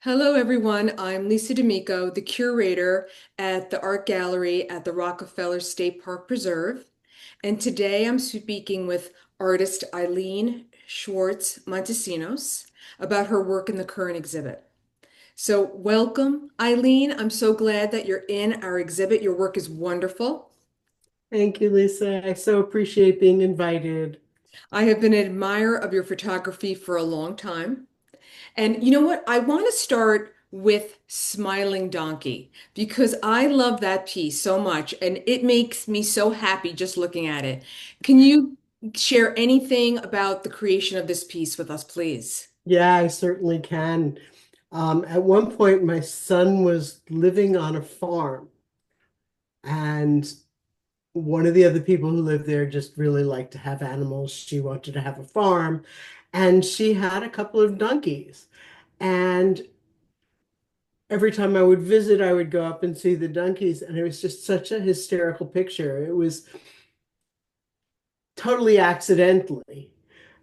Hello, everyone. I'm Lisa D'Amico, the curator at the Art Gallery at the Rockefeller State Park Preserve. And today I'm speaking with artist Ilene Schwartz Montesinos about her work in the current exhibit. So, welcome, Ilene. I'm so glad that you're in our exhibit. Your work is wonderful. Thank you, Lisa. I so appreciate being invited. I have been an admirer of your photography for a long time. And you know what? I want to start with Smiling Donkey because I love that piece so much and it makes me so happy just looking at it. Can you share anything about the creation of this piece with us, please? Yeah, I certainly can. At one point, my son was living on a farm, and one of the other people who lived there just really liked to have animals. She wanted to have a farm, and she had a couple of donkeys. And every time I would visit, I would go up and see the donkeys, and it was just such a hysterical picture. It was totally accidentally.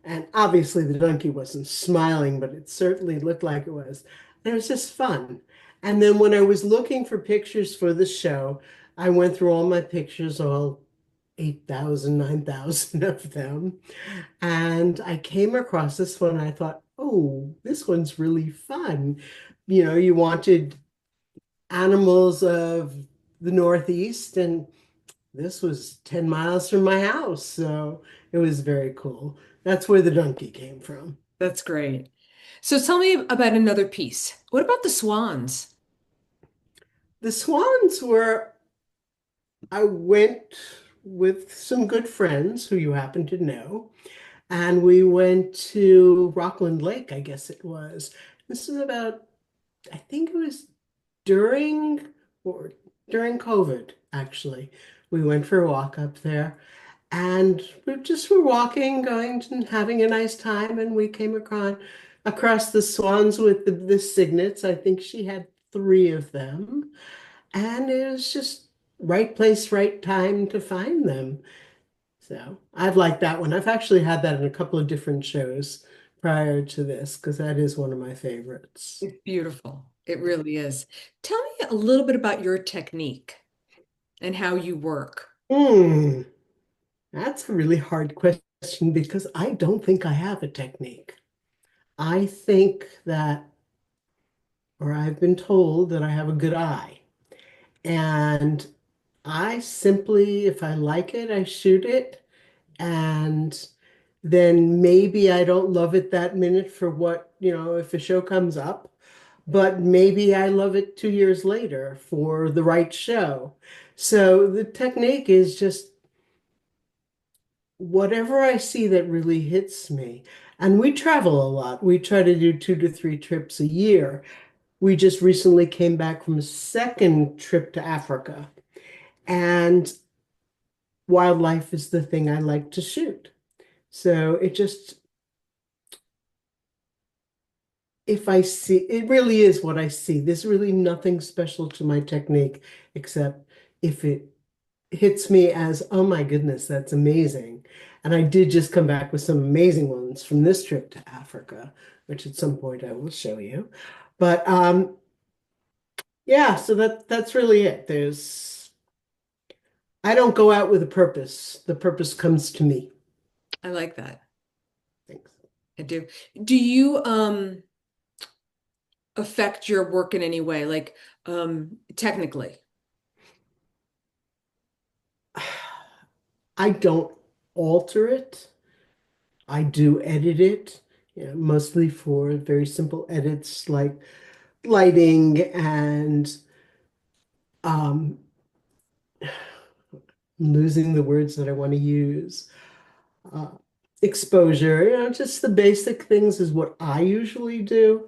And obviously, the donkey wasn't smiling, but it certainly looked like it was. And it was just fun. And then when I was looking for pictures for the show, I went through all my pictures, all 8,000, 9,000 of them. And I came across this one. I thought, oh, this one's really fun. You wanted animals of the Northeast, and this was 10 miles from my house, so it was very cool. That's where the donkey came from. That's great. So tell me about another piece. What about the swans? The swans were, I went with some good friends who you happen to know, and we went to Rockland Lake, I guess it was. This is about, I think it was during or during COVID, actually. We went for a walk up there. And we just were walking, going and having a nice time, and we came across the swans with the cygnets. I think she had three of them, and it was just right place, right time to find them. So I've liked that one. I've actually had that in a couple of different shows prior to this because that is one of my favorites. It's beautiful. It really is. Tell me a little bit about your technique and how you work. Hmm, that's a really hard question because I don't think I have a technique. I think that, or I've been told that I have a good eye. And I simply, if I like it, I shoot it. And then maybe I don't love it that minute for what, if a show comes up, but maybe I love it 2 years later for the right show. So the technique is just whatever I see that really hits me. And we travel a lot. We try to do 2 to 3 trips a year. We just recently came back from a second trip to Africa, and wildlife is the thing I like to shoot. So it just, if I see, it really is what I see. There's really nothing special to my technique except if it hits me as, oh my goodness, that's amazing. And I did just come back with some amazing ones from this trip to Africa, which at some point I will show you. But yeah, so that's really it. I don't go out with a purpose. The purpose comes to me. I like that. Thanks. I do. Do you affect your work in any way, like technically? I don't alter it. I do edit it, mostly for very simple edits like lighting and um, losing the words that I want to use. Uh, Exposure, just the basic things is what I usually do.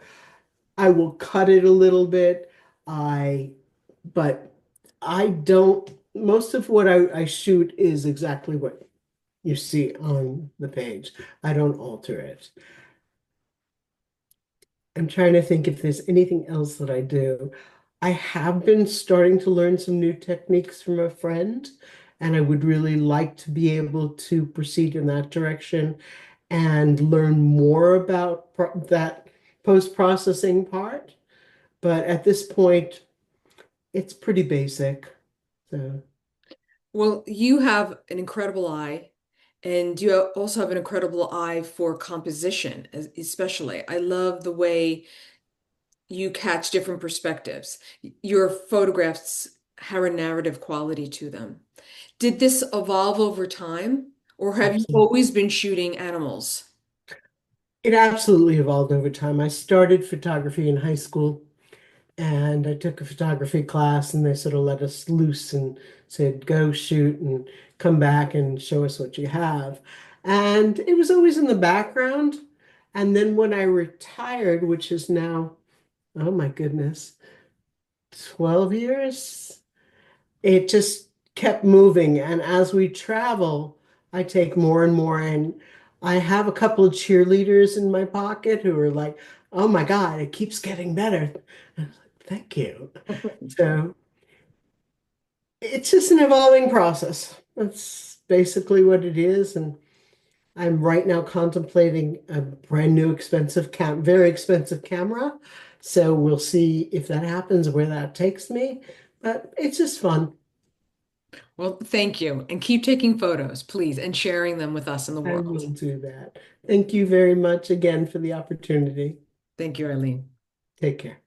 I will cut it a little bit. But I don't, most of what I shoot is exactly what you see on the page. I don't alter it. I'm trying to think if there's anything else that I do. I have been starting to learn some new techniques from a friend, and I would really like to be able to proceed in that direction and learn more about that post-processing part. But at this point, it's pretty basic. So Well, you have an incredible eye, and you also have an incredible eye for composition, especially. I love the way you catch different perspectives. Your photographs have a narrative quality to them. Did this evolve over time, or have you absolutely. always been shooting animals? It absolutely evolved over time. I started photography in high school and I took a photography class and they sort of let us loose and said, go shoot and come back and show us what you have. And it was always in the background. And then when I retired, which is now, oh my goodness, 12 years, it just kept moving. And as we travel, I take more and more. And I have a couple of cheerleaders in my pocket who are like, oh my God, it keeps getting better. I was like, thank you. So it's just an evolving process. That's basically what it is. And I'm right now contemplating a brand new very expensive camera. So we'll see if that happens, where that takes me. But it's just fun. Well, thank you. And keep taking photos, please, and sharing them with us in the I world. will do that. Thank you very much again for the opportunity. Thank you, Eileen. Take care.